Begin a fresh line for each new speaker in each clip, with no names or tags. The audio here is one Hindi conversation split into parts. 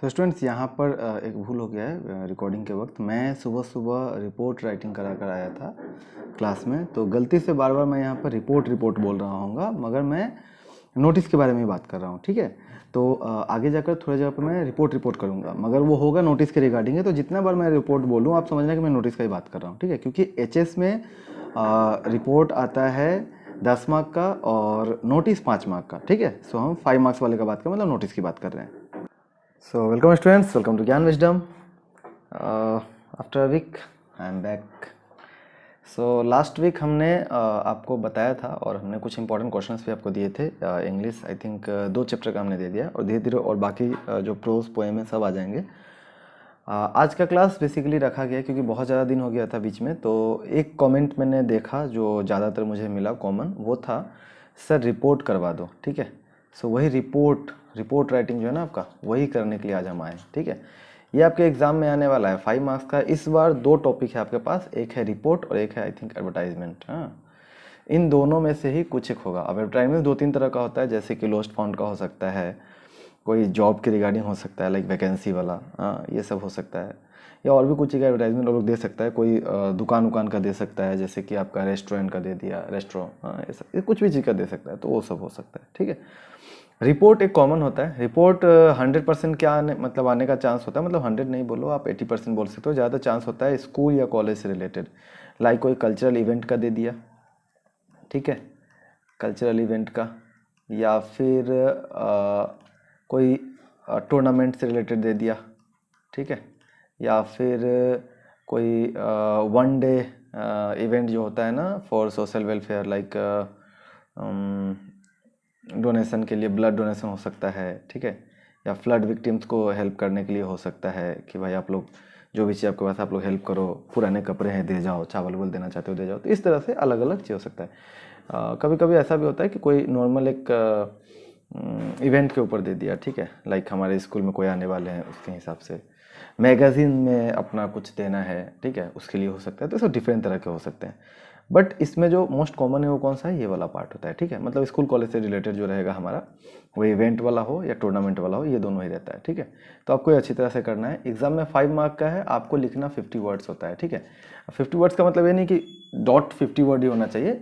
तो स्टूडेंट्स यहाँ पर एक भूल हो गया है रिकॉर्डिंग के वक्त। मैं सुबह सुबह रिपोर्ट राइटिंग करा कर आया था क्लास में, तो गलती से बार बार मैं यहाँ पर रिपोर्ट बोल रहा हूँगा, मगर मैं नोटिस के बारे में बात कर रहा हूँ। ठीक है, तो आगे जाकर थोड़ी जगह पर मैं रिपोर्ट करूँगा, मगर वो होगा नोटिस के रिगार्डिंग है। तो जितना बार मैं रिपोर्ट बोलूँ आप समझना कि मैं नोटिस का ही बात कर रहा हूँ। ठीक है, क्योंकि एचएस में रिपोर्ट आता है 10 मार्क का और नोटिस 5 मार्क का। ठीक है, सो हम 5 मार्क्स वाले का बात कर, मतलब नोटिस की बात कर रहे हैं। So welcome students, welcome to Gyan Wisdom. After a week I am back. So last week हमने आपको बताया था और हमने कुछ इंपॉर्टेंट क्वेश्चंस भी आपको दिए थे। इंग्लिश आई थिंक 2 चैप्टर का हमने दे दिया और धीरे धीरे और बाकी जो प्रोज पोएम है सब आ जाएंगे। आज का क्लास बेसिकली रखा गया क्योंकि बहुत ज़्यादा दिन हो गया था बीच में, तो एक कमेंट मैंने देखा जो ज़्यादातर मुझे मिला कॉमन, वो था सर रिपोर्ट करवा दो। ठीक है, सो वही रिपोर्ट राइटिंग जो है ना आपका, वही करने के लिए आज हम आए। ठीक है, ये आपके एग्जाम में आने वाला है 5 मार्क्स का। इस बार 2 टॉपिक है आपके पास, एक है रिपोर्ट और एक है आई थिंक एडवर्टाइजमेंट। हाँ, इन दोनों में से ही कुछ एक होगा। अब एडवर्टाइजमेंट 2-3 तरह का होता है, जैसे कि लोस्ट फाउंड का हो सकता है, कोई जॉब के रिगार्डिंग हो सकता है लाइक वैकेंसी वाला, हाँ ये सब हो सकता है, या और भी कुछ चीज़ का एडवर्टाइजमेंट लोग दे सकता है। कोई दुकान का दे सकता है, जैसे कि आपका रेस्टोरेंट का दे दिया, हाँ ये सब, ये कुछ भी चीज़ का दे सकता है, तो वो सब हो सकता है। ठीक है, रिपोर्ट एक कॉमन होता है। रिपोर्ट 100% क्या आने का चांस होता है, मतलब 100 नहीं बोलो आप, 80% बोल सकते हो। ज़्यादा चांस होता है स्कूल या कॉलेज से रिलेटेड, लाइक कोई कल्चरल इवेंट का दे दिया। ठीक है, कल्चरल इवेंट का, या फिर कोई टूर्नामेंट से रिलेटेड दे दिया। ठीक है, या फिर कोई 1 डे इवेंट जो होता है ना for social welfare, like donation के लिए, ब्लड डोनेशन हो सकता है। ठीक है, या फ्लड विक्टिम्स को हेल्प करने के लिए हो सकता है कि भाई आप लोग जो भी चीज़ आपके पास आप लोग हेल्प करो, पुराने कपड़े हैं दे जाओ, चावल वोल देना चाहते हो दे जाओ। तो इस तरह से अलग अलग चीज़ हो सकता है। कभी कभी ऐसा भी होता है कि कोई नॉर्मल एक इवेंट के ऊपर दे दिया। ठीक है, लाइक हमारे स्कूल में कोई आने वाले हैं उसके हिसाब से, मैगज़ीन में अपना कुछ देना है, ठीक है, उसके लिए हो सकता है। तो सब डिफरेंट तरह के हो सकते हैं, बट इसमें जो मोस्ट कॉमन है वो कौन सा है, ये वाला पार्ट होता है। ठीक है, मतलब स्कूल कॉलेज से रिलेटेड जो रहेगा हमारा, वो इवेंट वाला हो या टूर्नामेंट वाला हो, ये दोनों ही रहता है। ठीक है, तो आपको ये अच्छी तरह से करना है। एग्जाम में 5 मार्क का है, आपको लिखना 50 वर्ड्स होता है। ठीक है, 50 वर्ड्स का मतलब ये नहीं कि डॉट 50 वर्ड ही होना चाहिए।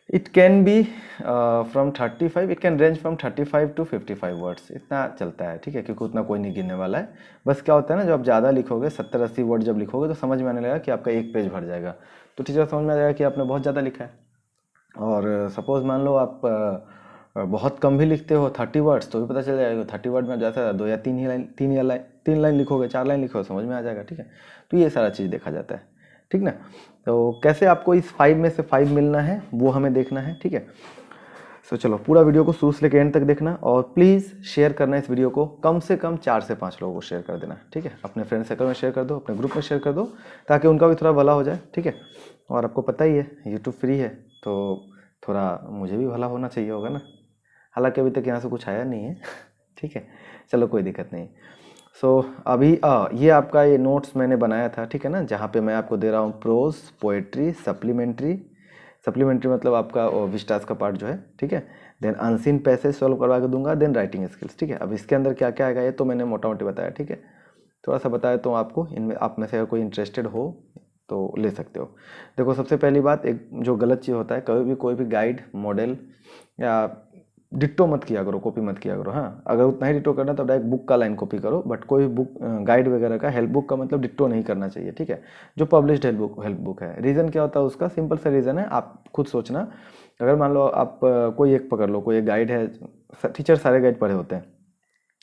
It can be from 35, it can range from 35 to 55 words, इतना चलता है। ठीक है, क्योंकि उतना कोई नहीं गिनने वाला है। बस क्या होता है ना, जब आप ज़्यादा लिखोगे, 70-80 वर्ड जब लिखोगे, तो समझ में आने लगेगा कि आपका एक पेज भर जाएगा, तो टीचर समझ में आ जाएगा कि आपने बहुत ज़्यादा लिखा है। और सपोज मान लो आप बहुत कम भी लिखते हो 30 वर्ड्स, तो भी पता चल जाएगा 30 वर्ड में आप ज़्यादा 2 या 3 लाइन लिखोगे, 4 लाइन लिखोगे, समझ में आ जाएगा। ठीक है, तो ये सारा चीज़ देखा जाता है। ठीक ना, तो कैसे आपको इस 5 में से 5 मिलना है वो हमें देखना है। ठीक है, सो चलो पूरा वीडियो को शुरू से लेकर एंड तक देखना, और प्लीज़ शेयर करना इस वीडियो को, कम से कम 4 से 5 लोगों को शेयर कर देना। ठीक है, अपने फ्रेंड सर्कल में शेयर कर दो, अपने ग्रुप में शेयर कर दो, ताकि उनका भी थोड़ा भला हो जाए। ठीक है, और आपको पता ही है यूट्यूब फ्री है, तो थोड़ा मुझे भी भला होना चाहिए होगा ना, हालांकि अभी तक यहाँ से कुछ आया नहीं है। ठीक है, चलो कोई दिक्कत नहीं। सो अभी ये आपका ये नोट्स मैंने बनाया था। ठीक है ना, जहाँ पे मैं आपको दे रहा हूँ प्रोज, पोएट्री, सप्लीमेंट्री मतलब आपका विस्टास का पार्ट जो है। ठीक है, देन अनसीन पैसेज सॉल्व करवा के दूंगा, देन राइटिंग स्किल्स। ठीक है, अब इसके अंदर क्या क्या आएगा ये तो मैंने मोटा मोटी बताया। ठीक है, थोड़ा सा बताया तो आपको, इनमें आप में से अगर कोई इंटरेस्टेड हो तो ले सकते हो। देखो सबसे पहली बात, एक जो गलत चीज़ होता है, कभी भी कोई भी गाइड, मॉडल या डिट्टो मत किया करो, कॉपी मत किया करो। हाँ, अगर उतना ही डिट्टो करना तो डायरेक्ट बुक का लाइन कॉपी करो, बट कोई बुक गाइड वगैरह का, हेल्प बुक का मतलब डिट्टो नहीं करना चाहिए। ठीक है, जो पब्लिश्ड हेल्प बुक है। रीज़न क्या होता है उसका, सिंपल सा रीज़न है, आप खुद सोचना। अगर मान लो आप कोई एक पकड़ लो, कोई एक गाइड है, टीचर सारे गाइड पढ़े होते हैं,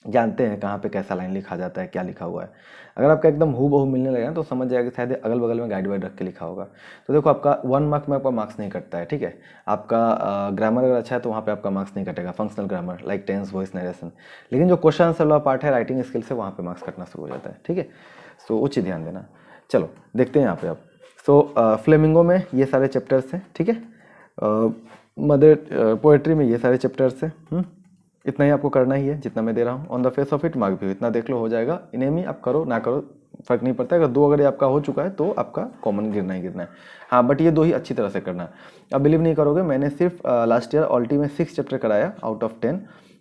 जानते हैं कहाँ पे कैसा लाइन लिखा जाता है, क्या लिखा हुआ है। अगर आपका एकदम हूबहू मिलने लगेगा तो समझ जाएगा कि शायद अगल बगल में गाइड वाइड रख के लिखा होगा। तो देखो आपका 1 मार्क में आपका मार्क्स नहीं कटता है। ठीक है, आपका ग्रामर अगर अच्छा है तो वहाँ पे आपका मार्क्स नहीं कटेगा, functional grammar like tense, voice, narration. लेकिन जो क्वेश्चन आंसर वाला पार्ट है, राइटिंग स्किल से, वहाँ पे मार्क्स कटना शुरू हो जाता है। ठीक है, सो उच्च ध्यान देना। चलो देखते हैं यहाँ पे आप। सो फ्लेमिंगो में ये सारे चैप्टर्स हैं। ठीक है, मदर पोएट्री में ये सारे चैप्टर्स हैं। इतना ही आपको करना ही है जितना मैं दे रहा हूँ। On the face of it mark भी इतना देख लो, हो जाएगा। इन्हें भी आप करो ना करो फर्क नहीं पड़ता। अगर 2 अगर ये आपका हो चुका है तो आपका कॉमन गिरना ही गिरना है। हाँ, बट ये 2 ही अच्छी तरह से करना है। अब बिलीव नहीं करोगे, मैंने सिर्फ लास्ट ईयर ऑल्टी में 6 चैप्टर कराया आउट ऑफ 10,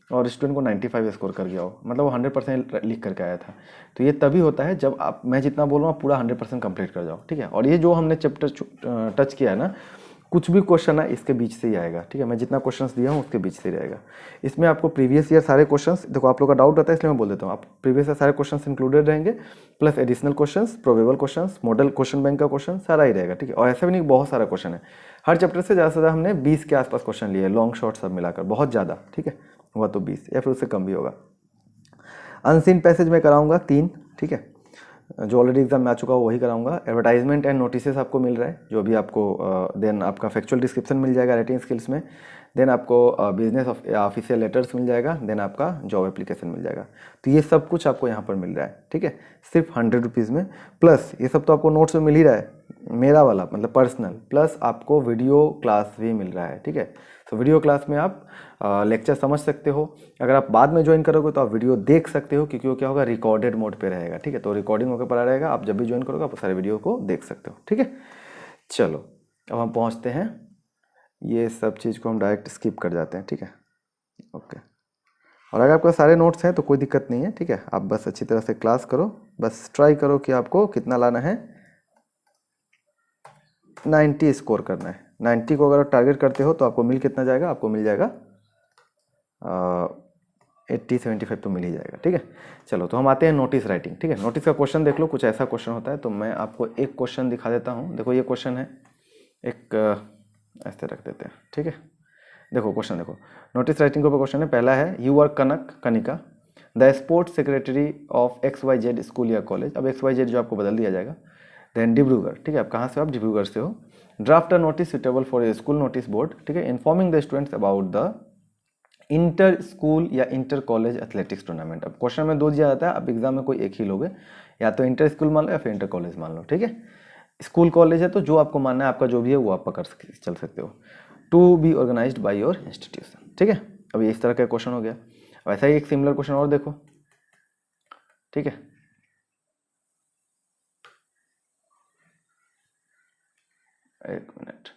और स्टूडेंट को 95 स्कोर कर गया हो, मतलब वो 100% लिख करके आया था। तो ये तभी होता है जब आप, मैं जितना बोल रहा हूँ पूरा 100% कंप्लीट कर जाओ, ठीक है। और ये जो हमने चैप्टर टच किया है ना, कुछ भी क्वेश्चन है इसके बीच से ही आएगा, ठीक है। मैं जितना क्वेश्चंस दिया हूँ उसके बीच से ही रहेगा। इसमें आपको प्रीवियस ईयर सारे क्वेश्चंस, देखो आप लोग का डाउट रहता है इसलिए मैं बोल देता हूँ, आप प्रीवियस ईयर सारे क्वेश्चंस इंक्लूडेड रहेंगे, plus additional questions, probable questions, model question bank का क्वेश्चन सारा ही रहेगा, ठीक है। और ऐसा भी नहीं, बहुत सारा क्वेश्चन है हर चैप्टर से, ज़्यादा से ज़्यादा हमने 20 के आसपास क्वेश्चन लिए, लॉन्ग शॉर्ट सब मिलाकर, बहुत ज़्यादा, ठीक है। हुआ तो 20 या फिर उससे कम भी होगा। अनसीन पैसेज में कराऊंगा 3, ठीक है, जो ऑलरेडी एग्जाम में आ चुका हो वही कराऊंगा। एडवर्टाइजमेंट एंड नोटिसेस आपको मिल रहा है जो भी आपको, देन आपका फैक्चुअल डिस्क्रिप्शन मिल जाएगा राइटिंग स्किल्स में, देन आपको बिजनेस ऑफिशियल लेटर्स मिल जाएगा, देन आपका जॉब एप्लीकेशन मिल जाएगा। तो ये सब कुछ आपको यहाँ पर मिल रहा है, ठीक है, सिर्फ 100 रुपीज़ में। प्लस ये सब तो आपको नोट्स में मिल ही रहा है, मेरा वाला मतलब पर्सनल, प्लस आपको वीडियो क्लास भी मिल रहा है, ठीक है। तो वीडियो क्लास में आप लेक्चर समझ सकते हो, अगर आप बाद में ज्वाइन करोगे तो आप वीडियो देख सकते हो, क्योंकि वो क्या होगा, रिकॉर्डेड मोड पे रहेगा, ठीक है। तो रिकॉर्डिंग होकर पड़ा रहेगा, आप जब भी ज्वाइन करोगे आप सारे वीडियो को देख सकते हो, ठीक है। चलो अब हम पहुंचते हैं, ये सब चीज़ को हम डायरेक्ट स्किप कर जाते हैं, ठीक है, ओके। और अगर आपके सारे नोट्स हैं तो कोई दिक्कत नहीं है, ठीक है। आप बस अच्छी तरह से क्लास करो, बस ट्राई करो कि आपको कितना लाना है, 90 स्कोर करना है। 90 को अगर आप टारगेट करते हो तो आपको मिल कितना जाएगा, आपको मिल जाएगा 80-75 तो मिल ही जाएगा, ठीक है। चलो तो हम आते हैं नोटिस राइटिंग, ठीक है। नोटिस का क्वेश्चन देख लो, कुछ ऐसा क्वेश्चन होता है, तो मैं आपको एक क्वेश्चन दिखा देता हूँ। देखो ये क्वेश्चन है, एक ऐसे रख देते हैं, ठीक है। देखो क्वेश्चन देखो, नोटिस राइटिंग के ऊपर क्वेश्चन है। पहला है, you are Kanika the sports secretary of XYZ school या कॉलेज। अब XYZ जो आपको बदल दिया जाएगा। देन डिब्रूगढ़, ठीक है, आप कहाँ से हो, आप डिब्रूगढ़ से हो। Draft a notice suitable for a school notice board, ठीक है, informing the students about the inter school या इंटर कॉलेज एथलेटिक्स टूर्नामेंट। अब क्वेश्चन में 2 दिया जाता है, अब एग्जाम में कोई एक ही लोगे, या तो इंटर स्कूल मान लो या फिर इंटर कॉलेज मान लो, ठीक है। स्कूल कॉलेज है तो जो आपको मानना है, आपका जो भी है वो आप पकड़ चल सकते हो। To be organised by your institution, ठीक है। अब ये इस तरह का क्वेश्चन हो गया। वैसा ही एक सिमिलर क्वेश्चन और देखो, ठीक है। एक मिनट,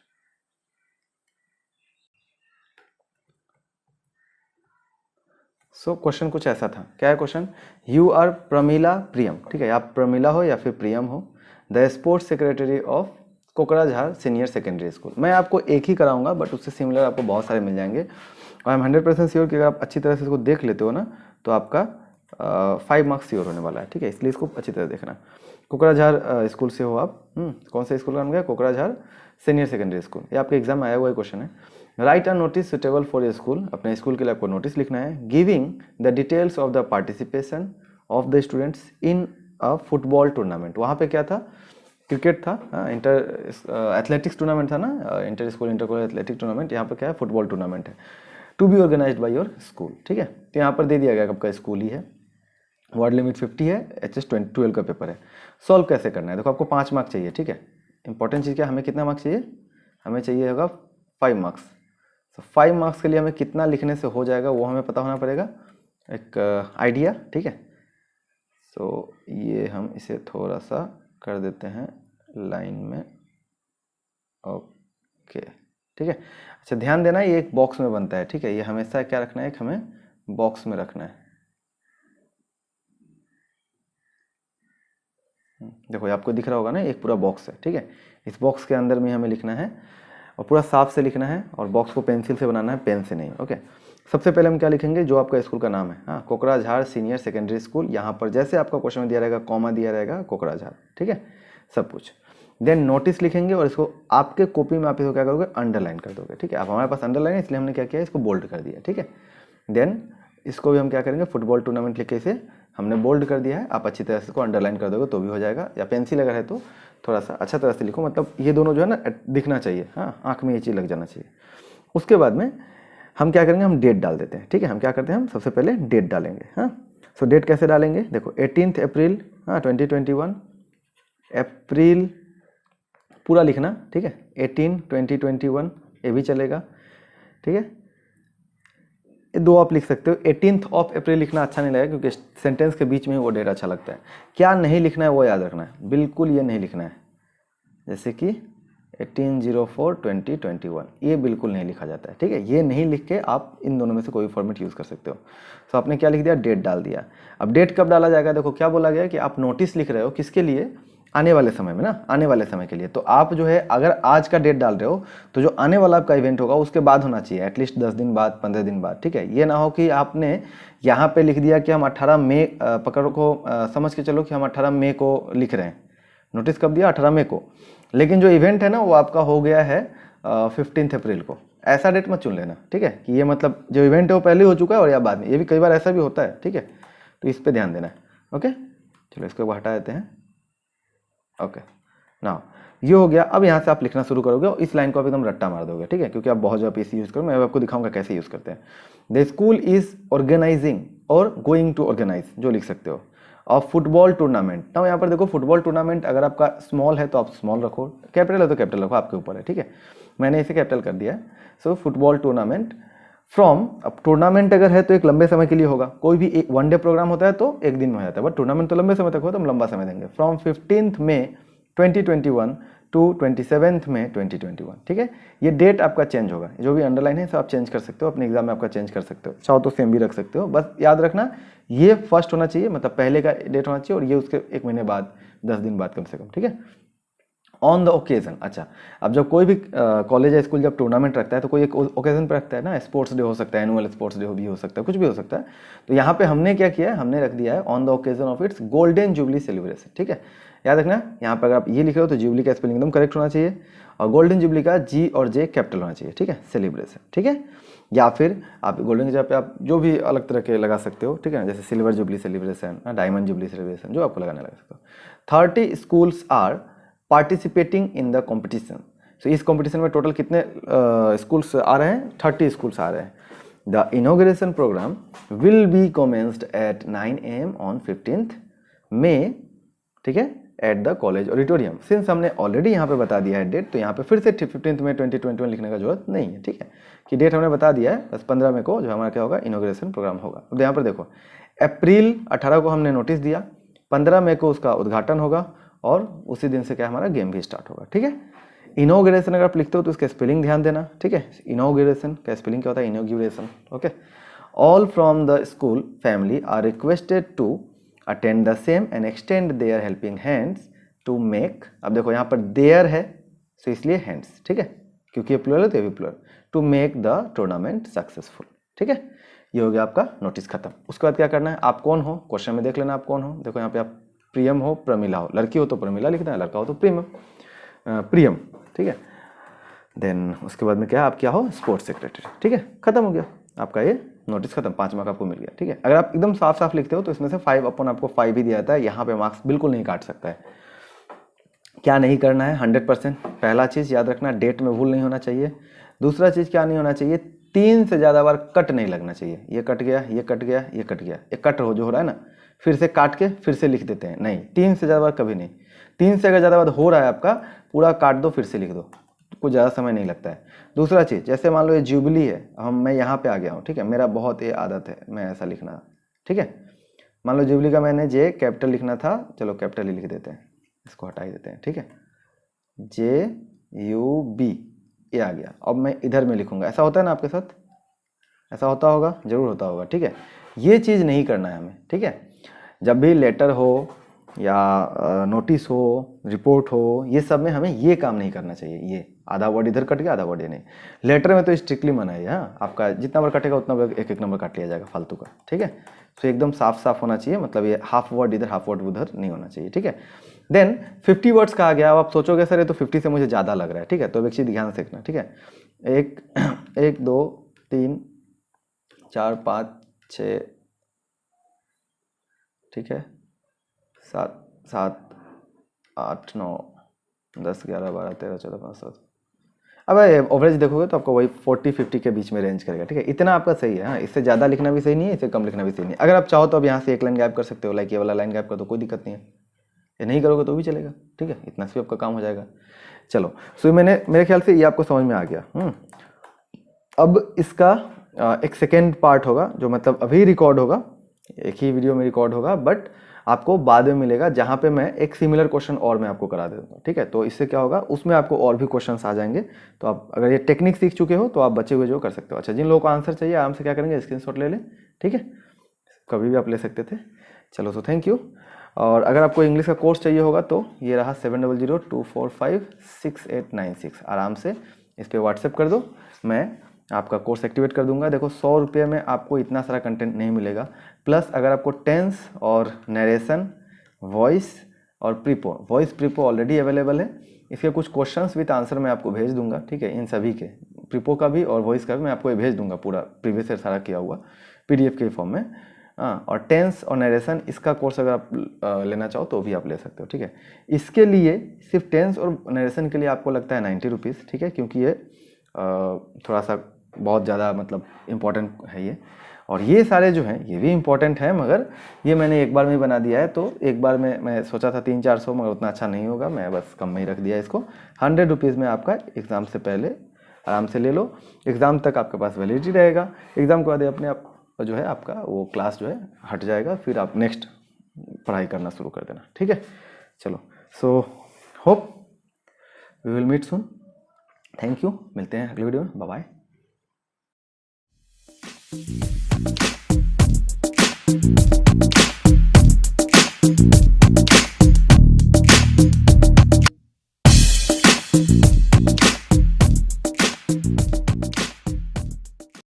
सो क्वेश्चन कुछ ऐसा था। क्या है क्वेश्चन, यू आर प्रमीला प्रियम, ठीक है, आप प्रमीला हो या फिर प्रियम हो, the sports secretary of Kokrajhar senior secondary school. मैं आपको एक ही कराऊंगा, बट उससे सिमिलर आपको बहुत सारे मिल जाएंगे। और आई एम 100% श्योर कि अगर आप अच्छी तरह से इसको देख लेते हो ना, तो आपका 5 मार्क्स श्योर होने वाला है, ठीक है। इसलिए इसको अच्छी तरह देखना। कोकराझार स्कूल से हो आप, कौन सा स्कूल का नाम गया, कोकराझार सीनियर सेकेंडरी स्कूल। ये आपके एग्जाम में आया हुआ क्वेश्चन है। Right a notice suitable for a school, अपने स्कूल के लिए आपको नोटिस लिखना है। Giving the details of the participation of the students in a football tournament. वहाँ पे क्या था, क्रिकेट था, इंटर एथलेटिक्स टूर्नामेंट था ना, inter school inter college athletic tournament. यहाँ पर क्या है, फुटबॉल टूर्नामेंट है। To be organised by your school, ठीक है। तो यहाँ पर दे दिया गया आपका स्कूल ही है, वर्ड लिमिट 50 है, HS 12 का पेपर है। सॉल्व कैसे करना है, देखो आपको 5 मार्क्स चाहिए, ठीक है। इंपॉर्टेंट चीज़ क्या, हमें कितना मार्क्स चाहिए, हमें चाहिए होगा 5 मार्क्स। तो 5 मार्क्स के लिए हमें कितना लिखने से हो जाएगा वो हमें पता होना पड़ेगा, एक आइडिया, ठीक है। तो ये हम इसे थोड़ा सा कर देते हैं लाइन में, ओके, ठीक है। अच्छा ध्यान देना, ये एक बॉक्स में बनता है, ठीक है। ये हमेशा क्या रखना है, एक हमें बॉक्स में रखना है। देखो ये आपको दिख रहा होगा ना, एक पूरा बॉक्स है, ठीक है। इस बॉक्स के अंदर में हमें लिखना है, और पूरा साफ से लिखना है, और बॉक्स को पेंसिल से बनाना है, पेन से नहीं, ओके। सबसे पहले हम क्या लिखेंगे, जो आपका स्कूल का नाम है, हाँ, कोकराझार सीनियर सेकेंडरी स्कूल। यहाँ पर जैसे आपका क्वेश्चन में दिया रहेगा, कॉमा दिया रहेगा, कोकराझार, ठीक है, सब कुछ। देन नोटिस लिखेंगे, और इसको आपके कॉपी में आप इसको क्या करोगे, अंडरलाइन कर दोगे, ठीक है। अब हमारे पास अंडरलाइन है इसलिए हमने क्या किया, इसको बोल्ड कर दिया, ठीक है। देन इसको भी हम क्या करेंगे, फुटबॉल टूर्नामेंट लिख के इसे हमने बोल्ड कर दिया है। आप अच्छी तरह से इसको अंडरलाइन कर दोगे तो भी हो जाएगा, या पेंसिल अगर है तो थोड़ा सा अच्छा तरह से लिखो, मतलब ये दोनों जो है ना दिखना चाहिए, हाँ, आँख में ये चीज़ लग जाना चाहिए। उसके बाद में हम क्या करेंगे, हम डेट डाल देते हैं, ठीक है। हम क्या करते हैं, हम सबसे पहले डेट डालेंगे, हाँ। सो डेट कैसे डालेंगे, देखो 18 अप्रैल, हाँ, 2021 अप्रैल पूरा लिखना, ठीक है। 18 2021 ये भी चलेगा, ठीक है। ये 2 आप लिख सकते हो। 18th ऑफ अप्रैल लिखना अच्छा नहीं लगेगा, क्योंकि सेंटेंस के बीच में वो डेट अच्छा लगता है। क्या नहीं लिखना है वो याद रखना है, बिल्कुल ये नहीं लिखना है। जैसे कि 1804-2021 ये बिल्कुल नहीं लिखा जाता है, ठीक है। ये नहीं लिख के आप इन दोनों में से कोई फॉर्मेट यूज़ कर सकते हो। तो आपने क्या लिख दिया, डेट डाल दिया। अब डेट कब डाला जाएगा, देखो क्या बोला गया है कि आप नोटिस लिख रहे हो किसके लिए, आने वाले समय में ना, आने वाले समय के लिए। तो आप जो है अगर आज का डेट डाल रहे हो तो जो आने वाला आपका इवेंट होगा उसके बाद होना चाहिए, एटलीस्ट 10 दिन बाद, 15 दिन बाद, ठीक है। ये ना हो कि आपने यहाँ पे लिख दिया कि हम 18 मई पकड़ को समझ के चलो कि हम 18 मई को लिख रहे हैं, नोटिस कब दिया, 18 मई को, लेकिन जो इवेंट है ना वो आपका हो गया है 15 अप्रैल को। ऐसा डेट मत चुन लेना, ठीक है, कि ये मतलब जो इवेंट है वो पहले हो चुका है और या बाद में, ये भी कई बार ऐसा भी होता है, ठीक है। तो इस पर ध्यान देना है। ओके, चलो इसको हटा देते हैं। ओके ना, ये हो गया। अब यहाँ से आप लिखना शुरू करोगे और इस लाइन को आप एकदम रट्टा मार दोगे, ठीक है, क्योंकि आप बहुत ज़्यादा पीसी यूज़ करोगे। मैं आपको दिखाऊंगा कैसे यूज़ करते हैं। द स्कूल इज़ ऑर्गेनाइजिंग और गोइंग टू ऑर्गेनाइज, जो लिख सकते हो, और फुटबॉल टूर्नामेंट। ना यहाँ पर देखो फुटबॉल टूर्नामेंट अगर आपका स्मॉल है तो आप स्मॉल रखो, कैपिटल है तो कैपिटल रखो, आपके ऊपर है, ठीक है। मैंने इसे कैपिटल कर दिया है। सो फुटबॉल टूर्नामेंट फ्रॉम, अब टूर्नामेंट अगर है तो एक लंबे समय के लिए होगा, कोई भी एक वन डे प्रोग्राम होता है तो एक दिन में हो जाता है, बट टूर्नामेंट तो लंबे समय तक हो तो हम लंबा समय देंगे। फ्रॉम 15 मई 2021 टू 27 मई 2021, ठीक है। ये डेट आपका चेंज होगा, जो भी अंडरलाइन है सब आप चेंज कर सकते हो, अपने एग्जाम में आपका चेंज कर सकते हो, चाहो तो सेम भी रख सकते हो। बस याद रखना ये फर्स्ट होना चाहिए, मतलब पहले का डेट होना चाहिए, और ये उसके 1 महीने बाद, 10 दिन बाद कम से कम, ठीक है। ऑन द ओकेजन, अच्छा, अब जब कोई भी कॉलेज या स्कूल जब टूर्नामेंट रखता है तो कोई एक ओकेजन पर रखता है ना, स्पोर्ट्स डे हो सकता है, एनुअल स्पोर्ट्स डे भी हो सकता है, कुछ भी हो सकता है। तो यहाँ पे हमने क्या किया है, हमने रख दिया है on the occasion of its golden jubilee celebration, ठीक है। याद रखना यहाँ पर अगर आप ये लिख रहे हो तो जुबली का स्पेलिंग एकदम करेक्ट होना चाहिए, और गोल्डन जुबली का जी और जे कैपिटल होना चाहिए, ठीक है, सेलिब्रेशन, ठीक है। या फिर आप गोल्डन की जगह पे आप जो भी अलग तरह के लगा सकते हो, ठीक है ना, जैसे silver jubilee celebration, diamond jubilee celebration, जो आपको लगाने लगा सकते हो। 30 schools are participating in the competition. So इस कॉम्पिटिशन में टोटल कितने स्कूल्स आ रहे हैं, 30 स्कूल्स आ रहे हैं। The inauguration programme will be commenced at 9 AM on 15 May, ठीक है, at the college auditorium. Since हमने ऑलरेडी यहाँ पे बता दिया है डेट, तो यहाँ पे फिर से 15 मई 2021 लिखने का जरूरत नहीं है, ठीक है, कि डेट हमने बता दिया है। बस 15 मई को जो हमारा क्या होगा, इनॉग्रेशन प्रोग्राम होगा। अब यहाँ पर देखो, अप्रैल 18 को हमने नोटिस दिया, 15 मई को उसका उद्घाटन होगा, और उसी दिन से क्या हमारा गेम भी स्टार्ट होगा, ठीक है। इनॉग्रेशन अगर आप लिखते हो तो उसका स्पेलिंग ध्यान देना, ठीक है। इनॉग्रेशन का स्पेलिंग क्या होता है, inauguration, okay. All from the school family are requested to attend the same and extend their helping hands to make, अब देखो यहाँ पर देयर है तो इसलिए हैंड्स, ठीक है, क्योंकि ये प्लुरल है तो ये भी plural, to make the tournament successful, ठीक है। ये हो गया आपका नोटिस खत्म। उसके बाद क्या करना है, आप कौन हो, क्वेश्चन में देख लेना आप कौन हो। देखो यहाँ पे आप प्रियम हो, प्रमिला हो, लड़की हो तो प्रमिला लिखना है, लड़का हो तो प्रियम, ठीक है। देन उसके बाद में क्या, आप क्या हो, स्पोर्ट्स सेक्रेटरी, ठीक है, खत्म हो गया आपका ये नोटिस खत्म, 5 मार्क आपको मिल गया, ठीक है। अगर आप एकदम साफ साफ लिखते हो तो इसमें से 5 अपन आपको 5 भी दिया जाता है, यहाँ पे मार्क्स बिल्कुल नहीं काट सकता है। क्या नहीं करना है, 100%, पहला चीज़ याद रखना, डेट में भूल नहीं होना चाहिए। दूसरा चीज़ क्या नहीं होना चाहिए, 3 से ज़्यादा बार कट नहीं लगना चाहिए, ये कट गया, ये कट गया, ये कट गया, ये कट जो हो रहा है ना, फिर से काट के फिर से लिख देते हैं, नहीं, 3 से ज़्यादा बार कभी नहीं। 3 से अगर ज़्यादा बार हो रहा है आपका, पूरा काट दो फिर से लिख दो, कुछ ज़्यादा समय नहीं लगता है। दूसरा चीज़, जैसे मान लो ये जुबली है, मैं यहाँ पे आ गया हूँ, ठीक है, मेरा बहुत ये आदत है मैं ऐसा लिखना, ठीक है। मान लो जुबली का मैंने जे कैपिटल लिखना था, चलो कैपिटल ही लिख देते हैं, इसको हटा ही देते हैं, ठीक है, JUB ये आ गया। अब मैं इधर में लिखूंगा, ऐसा होता है ना आपके साथ, ऐसा होता होगा, जरूर होता होगा, ठीक है। ये चीज़ नहीं करना है हमें, ठीक है। जब भी लेटर हो या नोटिस हो, रिपोर्ट हो, ये सब में हमें ये काम नहीं करना चाहिए, ये आधा वर्ड इधर कट गया, आधा वर्ड ये नहीं। लेटर में तो स्ट्रिक्टली मना है, हाँ, आपका जितना बार कटेगा उतना बार एक नंबर काट लिया जाएगा फालतू का, ठीक है। तो एकदम साफ साफ होना चाहिए, मतलब ये हाफ वर्ड इधर हाफ वर्ड उधर नहीं होना चाहिए, ठीक है। देन 50 वर्ड्स का आ गया। अब आप सोचोगे सर ये तो 50 से मुझे ज़्यादा लग रहा है, ठीक है, तो एक चीज़ ध्यान से देखना, ठीक है। 1 2 3 4 5 6, ठीक है, 7 7 8 9 10 11 12 13 14 15 16। अब एवरेज देखोगे तो आपको वही 40-50 के बीच में रेंज करेगा, ठीक है, इतना आपका सही है। हाँ, इससे ज़्यादा लिखना भी सही नहीं है, इससे कम लिखना भी सही नहीं है। अगर आप चाहो तो अब यहाँ से एक लाइन गैप कर सकते हो, लाइक ये वाला लाइन गैप कर दो, कोई दिक्कत नहीं है। ये नहीं करोगे तो भी चलेगा, ठीक है, इतना से भी आपका काम हो जाएगा। चलो, सो मेरे ख्याल से ये आपको समझ में आ गया। अब इसका एक सेकेंड पार्ट होगा जो मतलब अभी रिकॉर्ड होगा, एक ही वीडियो में रिकॉर्ड होगा, बट आपको बाद में मिलेगा, जहाँ पे मैं एक सिमिलर क्वेश्चन और मैं आपको करा दूंगा, ठीक है। तो इससे क्या होगा, उसमें आपको और भी क्वेश्चंस आ जाएंगे। तो आप अगर ये टेक्निक सीख चुके हो तो आप बचे हुए जो कर सकते हो। अच्छा, जिन लोगों को आंसर चाहिए आराम से क्या करेंगे, स्क्रीनशॉट ले लें, ठीक है, कभी भी आप ले सकते थे। चलो, तो थैंक यू। और अगर आपको इंग्लिश का कोर्स चाहिए होगा तो ये रहा 7002456896, आराम से इस पर व्हाट्सएप कर दो, मैं आपका कोर्स एक्टिवेट कर दूंगा। देखो 100 रुपये में आपको इतना सारा कंटेंट नहीं मिलेगा, प्लस अगर आपको टेंस और नरेशन, वॉइस और प्रीपो, वॉइस प्रीपो ऑलरेडी अवेलेबल है, इसके कुछ क्वेश्चंस विद आंसर मैं आपको भेज दूंगा, ठीक है, इन सभी के, प्रीपो का भी और वॉइस का भी मैं आपको ये भेज दूंगा, पूरा प्रीवियस ईयर सारा किया हुआ PDF के फॉर्म में। हाँ, और टेंस और नरेशन इसका कोर्स अगर आप लेना चाहो तो भी आप ले सकते हो, ठीक है। इसके लिए सिर्फ टेंस और नरेशन के लिए आपको लगता है 90 रुपीज़, ठीक है, क्योंकि ये थोड़ा सा बहुत ज़्यादा मतलब इम्पोर्टेंट है ये। और ये सारे जो हैं ये भी इम्पोर्टेंट है, मगर ये मैंने एक बार में ही बना दिया है, तो एक बार में मैं सोचा था 300-400, मगर उतना अच्छा नहीं होगा, मैं बस कम में ही रख दिया इसको। 100 रुपीज़ में आपका एग्ज़ाम से पहले आराम से ले लो, एग्ज़ाम तक आपके पास वैलिडिटी रहेगा, एग्ज़ाम के बाद अपने आप जो है आपका वो क्लास जो है हट जाएगा, फिर आप नेक्स्ट पढ़ाई करना शुरू कर देना, ठीक है। चलो, so hope we will meet soon, thank you, मिलते हैं अगले वीडियो में, बाय बाय।